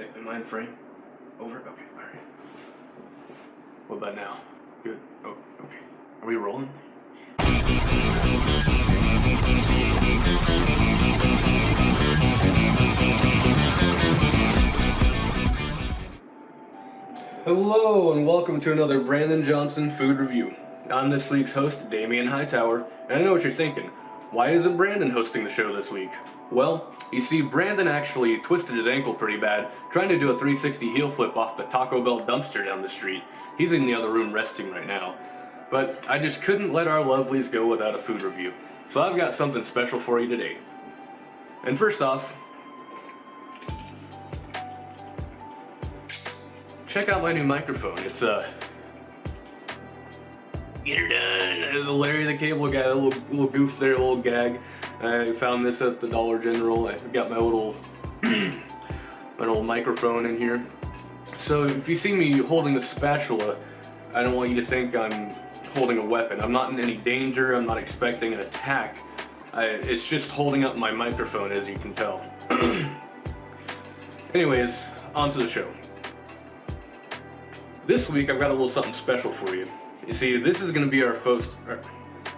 Am I in frame? Over? Okay, alright. What about now? Good? Oh, okay. Are we rolling? Hello and welcome to another Brandon Johnson food review. I'm this week's host, Damian Hightower, and I know what you're thinking. Why isn't Brandon hosting the show this week? Well, you see, Brandon actually twisted his ankle pretty bad trying to do a 360 heel flip off the Taco Bell dumpster down the street. He's in the other room resting right now. But I just couldn't let our lovelies go without a food review, so I've got something special for you today. And first off, check out my new microphone. It's get her done. Larry the Cable Guy, a little goof there, a little gag. I found this at the Dollar General. I got my little microphone in here. So if you see me holding the spatula, I don't want you to think I'm holding a weapon. I'm not in any danger. I'm not expecting an attack. It's just holding up my microphone, as you can tell. Anyways, on to the show. This week I've got a little something special for you. You see, this is going to be our first.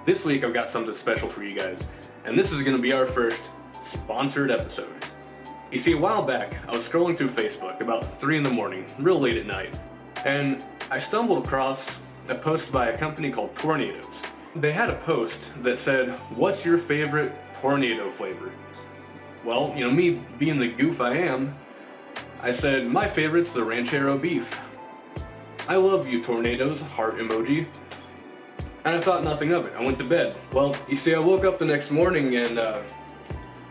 This week I've got something special for you guys, and this is going to be our first sponsored episode. You see, a while back I was scrolling through Facebook about 3 in the morning, real late at night, and I stumbled across a post by a company called Tornadoes. They had a post that said, "What's your favorite tornado flavor?" Well, you know, me being the goof I am, I said my favorite's the Ranchero Beef. I love you, Tornadoes, heart emoji. And I thought nothing of it. I went to bed. Well, you see, I woke up the next morning and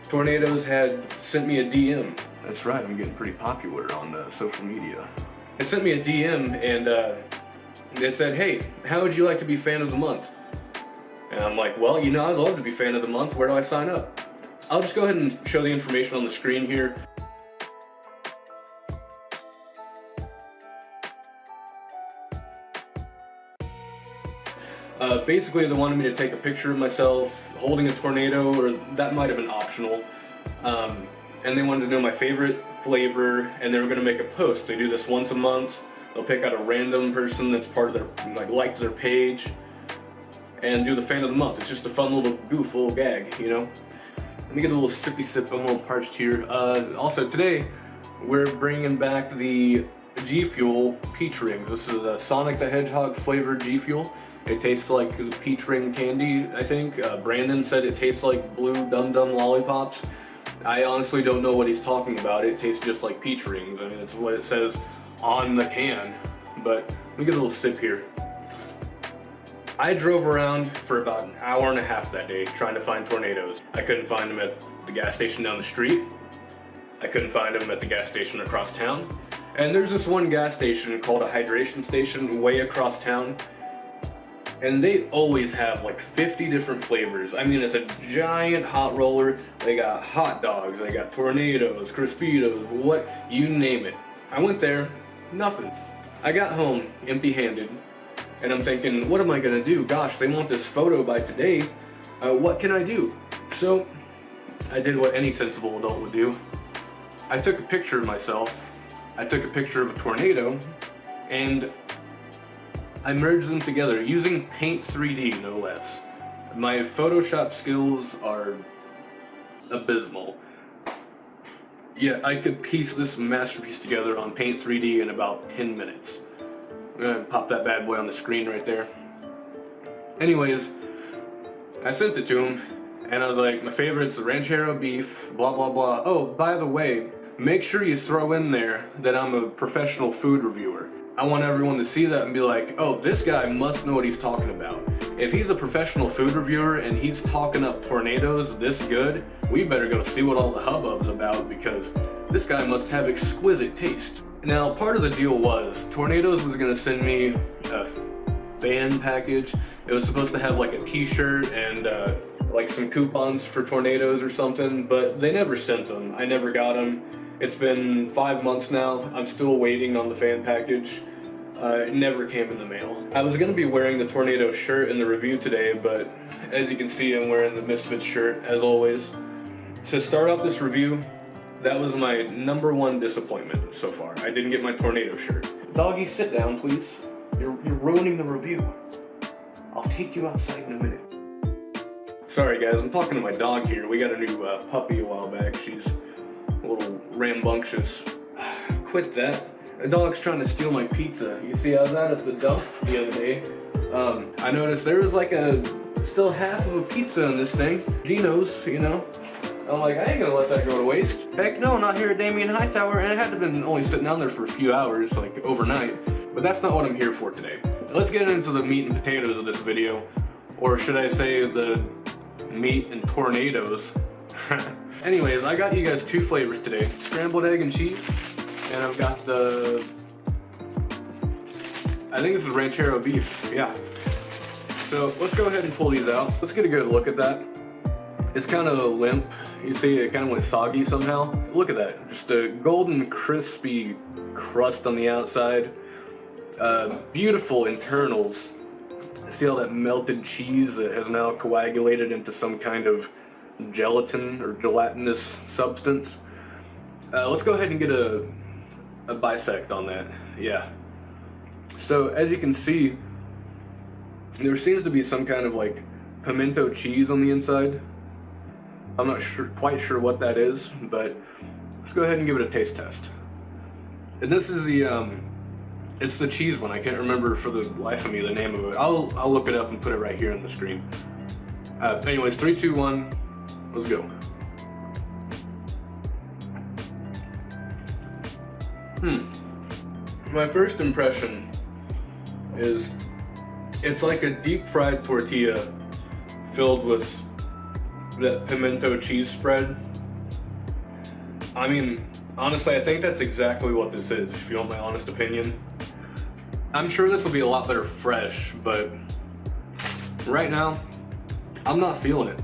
Tornadoes had sent me a DM. That's right, I'm getting pretty popular on social media. It sent me a DM and they said, "Hey, how would you like to be fan of the month?" And I'm like, well, you know, I'd love to be fan of the month. Where do I sign up? I'll just go ahead and show the information on the screen here. Basically, they wanted me to take a picture of myself holding a tornado, or that might have been optional. And they wanted to know my favorite flavor, and they were going to make a post. They do this once a month. They'll pick out a random person that's part of their, liked their page, and do the fan of the month. It's just a fun little goof, little gag, you know? Let me get a little sippy sip. I'm a little parched here. Also, today, we're bringing back the G Fuel Peach Rings. This is a Sonic the Hedgehog flavored G Fuel. It tastes like peach ring candy, I think. Brandon said it tastes like blue Dum Dum lollipops. I honestly don't know what he's talking about. It tastes just like peach rings. I mean, it's what it says on the can. But let me get a little sip here. I drove around for about an hour and a half that day trying to find Tornadoes. I couldn't find them at the gas station down the street. I couldn't find them at the gas station across town. And there's this one gas station called a hydration station way across town. And they always have like 50 different flavors. I mean, it's a giant hot roller. They got hot dogs, they got Tornadoes, Crispitos, what, you name it. I went there, nothing. I got home empty-handed, and I'm thinking, what am I gonna do? Gosh, they want this photo by today. What can I do? So, I did what any sensible adult would do. I took a picture of myself, I took a picture of a tornado, and I merged them together using Paint 3D, no less. My Photoshop skills are abysmal. Yeah, I could piece this masterpiece together on Paint 3D in about 10 minutes. I'm gonna pop that bad boy on the screen right there. Anyways, I sent it to him, and I was like, my favorite's the Ranchero Beef, blah blah blah. Oh, by the way, make sure you throw in there that I'm a professional food reviewer. I want everyone to see that and be like, oh, this guy must know what he's talking about. If he's a professional food reviewer and he's talking up Tornadoes this good, we better go see what all the hubbub's about, because this guy must have exquisite taste. Now, part of the deal was Tornadoes was gonna send me a fan package. It was supposed to have like a t-shirt and like some coupons for Tornadoes or something, but they never sent them. I never got them. It's been 5 months now. I'm still waiting on the fan package. It never came in the mail. I was gonna be wearing the Tornado shirt in the review today, but as you can see, I'm wearing the Misfits shirt, as always. To start off this review, That was my #1 disappointment so far. I didn't get my tornado shirt. Doggy, sit down, please. You're ruining the review. I'll take you outside in a minute. Sorry guys, I'm talking to my dog here. We got a new puppy a while back. She's a little rambunctious. Quit that. The dog's trying to steal my pizza. You see, I was out at the dump the other day. I noticed there was like still half of a pizza in this thing. Gino's, you know. I'm like, I ain't gonna let that go to waste. Heck no, not here at Damien Hightower, and it had to have been only sitting down there for a few hours, like overnight. But that's not what I'm here for today. Let's get into the meat and potatoes of this video. Or should I say the meat and tornadoes. Anyways, I got you guys 2 flavors today. Scrambled egg and cheese, and I've got I think this is Ranchero Beef, yeah. So let's go ahead and pull these out. Let's get a good look at that. It's kind of limp. You see it kind of went soggy somehow. Look at that, just a golden crispy crust on the outside. Beautiful internals. See all that melted cheese that has now coagulated into some kind of gelatin or gelatinous substance. Let's go ahead and get a bisect on that. Yeah. So as you can see, there seems to be some kind of like pimento cheese on the inside. I'm not quite sure what that is, but let's go ahead and give it a taste test. And this is it's the cheese one. I can't remember for the life of me the name of it. I'll look it up and put it right here on the screen. Anyways, 3, 2, 1, let's go. My first impression is it's like a deep fried tortilla filled with that pimento cheese spread. I mean, honestly, I think that's exactly what this is, if you want my honest opinion. I'm sure this will be a lot better fresh, but right now, I'm not feeling it.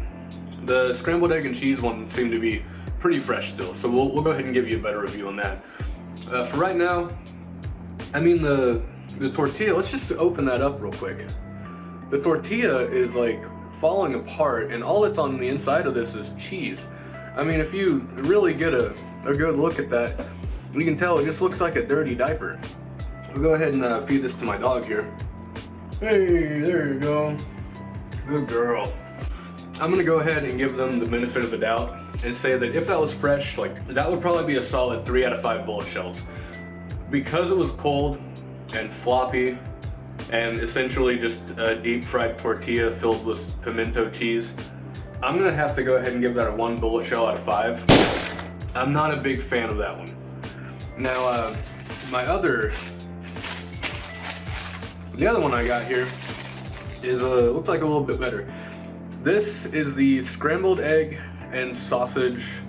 The scrambled egg and cheese one seemed to be pretty fresh still, so we'll go ahead and give you a better review on that. For right now, I mean the tortilla, let's just open that up real quick. The tortilla is like falling apart, and all that's on the inside of this is cheese. I mean, if you really get a good look at that, you can tell it just looks like a dirty diaper. We'll go ahead and feed this to my dog here. Hey, there you go. Good girl. I'm gonna go ahead and give them the benefit of the doubt and say that if that was fresh, like that would probably be a solid 3 out of 5 bullet shells. Because it was cold and floppy and essentially just a deep fried tortilla filled with pimento cheese, I'm gonna have to go ahead and give that a 1 bullet shell out of 5. I'm not a big fan of that one. Now, the other one I got here is looks like a little bit better. This is the scrambled egg and sausage,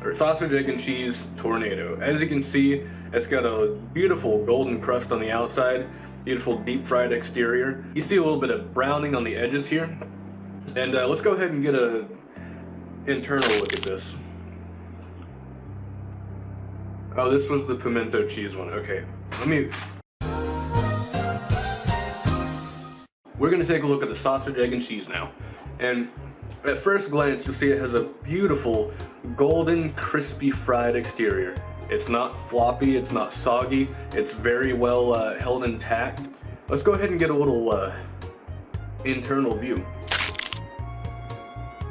or sausage, egg, and cheese tornado. As you can see, it's got a beautiful golden crust on the outside, beautiful deep fried exterior. You see a little bit of browning on the edges here. And let's go ahead and get a internal look at this. Oh, this was the pimento cheese one. Okay, we're gonna take a look at the sausage, egg, and cheese now. And at first glance, you'll see it has a beautiful golden, crispy fried exterior. It's not floppy, it's not soggy, it's very well held intact. Let's go ahead and get a little internal view.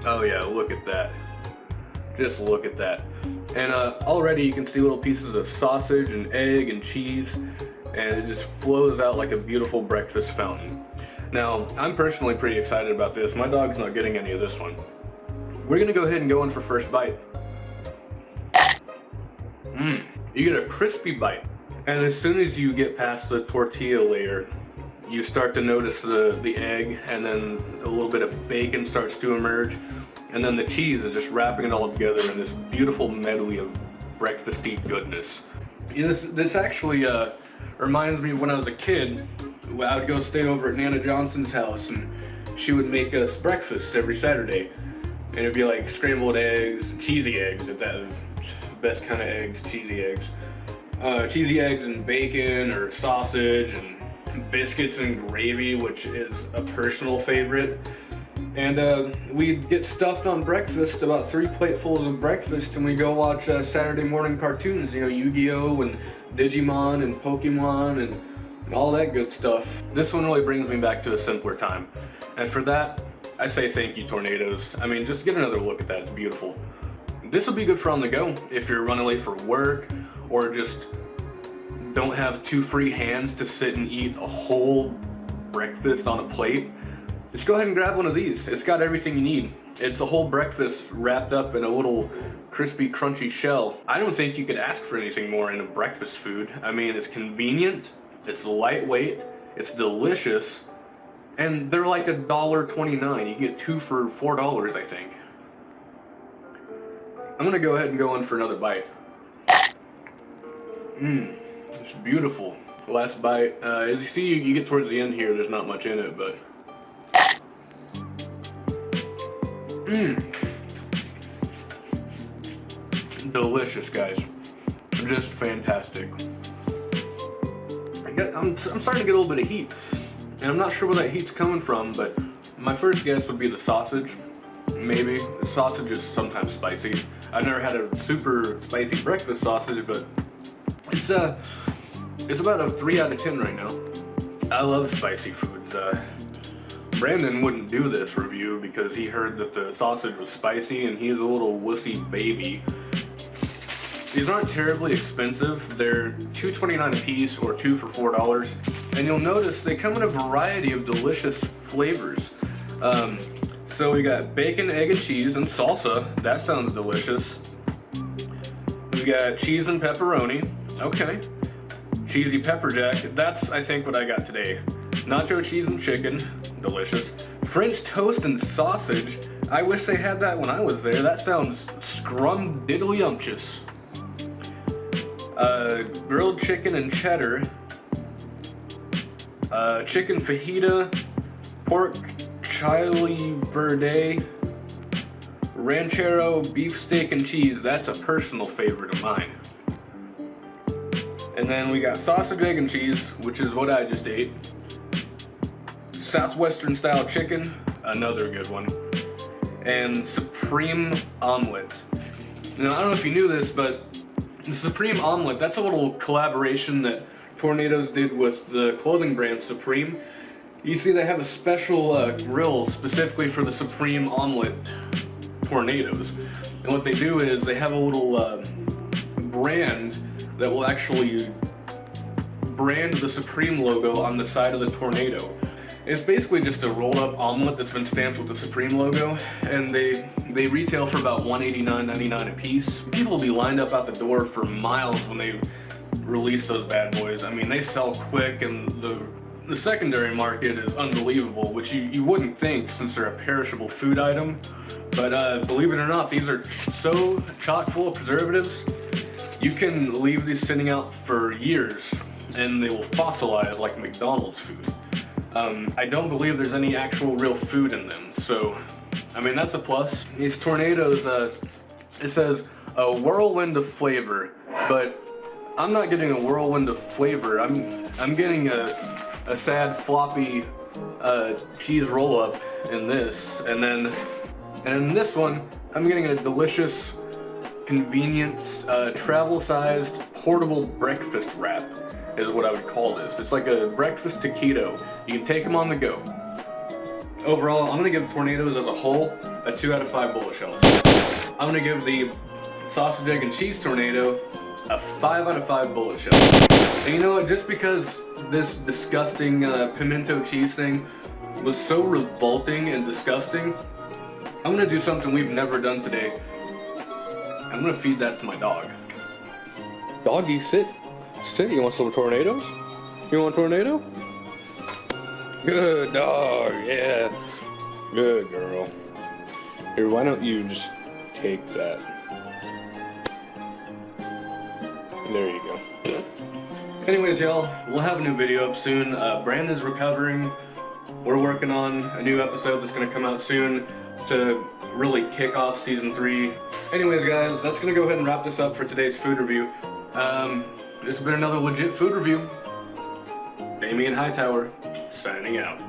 Oh yeah, look at that. Just look at that. And already you can see little pieces of sausage and egg and cheese, and it just flows out like a beautiful breakfast fountain. Now, I'm personally pretty excited about this. My dog's not getting any of this one. We're gonna go ahead and go in for first bite. You get a crispy bite. And as soon as you get past the tortilla layer, you start to notice the egg, and then a little bit of bacon starts to emerge. And then the cheese is just wrapping it all together in this beautiful medley of breakfasty goodness. You know, this actually reminds me of when I was a kid. I would go stay over at Nana Johnson's house, and she would make us breakfast every Saturday. And it'd be like scrambled eggs, cheesy eggs, if that best kind of eggs, cheesy eggs. Cheesy eggs and bacon or sausage and biscuits and gravy, which is a personal favorite. And we'd get stuffed on breakfast, about 3 platefuls of breakfast, and we go watch Saturday morning cartoons, you know, Yu-Gi-Oh! And Digimon and Pokemon and all that good stuff. This one really brings me back to a simpler time. And for that, I say thank you, Tornadoes. I mean, just get another look at that, it's beautiful. This will be good for on the go if you're running late for work or just don't have 2 free hands to sit and eat a whole breakfast on a plate. Just go ahead and grab one of these. It's got everything you need. It's a whole breakfast wrapped up in a little crispy, crunchy shell. I don't think you could ask for anything more in a breakfast food. I mean, it's convenient, it's lightweight, it's delicious, and they're like $1.29. You can get 2 for $4, I think. I'm gonna go ahead and go in for another bite. It's beautiful. Last bite. As you see, you get towards the end here, there's not much in it, but delicious, guys. Just fantastic. I'm starting to get a little bit of heat, and I'm not sure where that heat's coming from, but my first guess would be the sausage. Maybe. The sausage is sometimes spicy. I've never had a super spicy breakfast sausage, but it's about a 3 out of 10 right now. I love spicy foods. Brandon wouldn't do this review because he heard that the sausage was spicy and he's a little wussy baby. These aren't terribly expensive. They're $2.29 a piece or 2 for $4. And you'll notice they come in a variety of delicious flavors. So we got bacon, egg, and cheese and salsa. That sounds delicious. We got cheese and pepperoni. Okay. Cheesy pepper jack. That's, I think, what I got today. Nacho cheese and chicken. Delicious. French toast and sausage. I wish they had that when I was there. That sounds scrum-diddly-umptious. Grilled chicken and cheddar. Chicken fajita. Pork chili verde. Ranchero beef steak and cheese. That's a personal favorite of mine. And then we got sausage, egg, and cheese, which is what I just ate. Southwestern style chicken, another good one. And Supreme Omelet. Now, I don't know if you knew this, but the Supreme Omelet, that's a little collaboration that Tornadoes did with the clothing brand Supreme. You see they have a special grill specifically for the Supreme Omelet Tornadoes. And what they do is they have a little brand that will actually brand the Supreme logo on the side of the Tornado. It's basically just a rolled up omelet that's been stamped with the Supreme logo, and they retail for about $189.99 a piece. People will be lined up out the door for miles when they release those bad boys. I mean, they sell quick, and the secondary market is unbelievable, which you wouldn't think since they're a perishable food item. But believe it or not, these are so chock full of preservatives, you can leave these sitting out for years and they will fossilize like McDonald's food. I don't believe there's any actual real food in them, so I mean that's a plus. These Tornadoes, it says a whirlwind of flavor, but I'm not getting a whirlwind of flavor. I'm getting a sad floppy cheese roll up in this, and in this one I'm getting a delicious, convenient, travel-sized portable breakfast wrap is what I would call this. It's like a breakfast taquito. You can take them on the go. Overall, I'm gonna give Tornadoes as a whole a 2 out of 5 bullet shells. I'm gonna give the sausage, egg, and cheese Tornado a 5 out of 5 bullet shells. And you know what, just because this disgusting pimento cheese thing was so revolting and disgusting, I'm gonna do something we've never done today. I'm gonna feed that to my dog. Doggy, sit. Sit, you want some Tornadoes? You want a Tornado? Good dog, yeah. Good girl. Here, why don't you just take that? There you go. Anyways, y'all, we'll have a new video up soon. Brandon's recovering. We're working on a new episode that's gonna come out soon to really kick off season 3. Anyways, guys, that's gonna go ahead and wrap this up for today's food review. This has been another legit food review. Damien Hightower, signing out.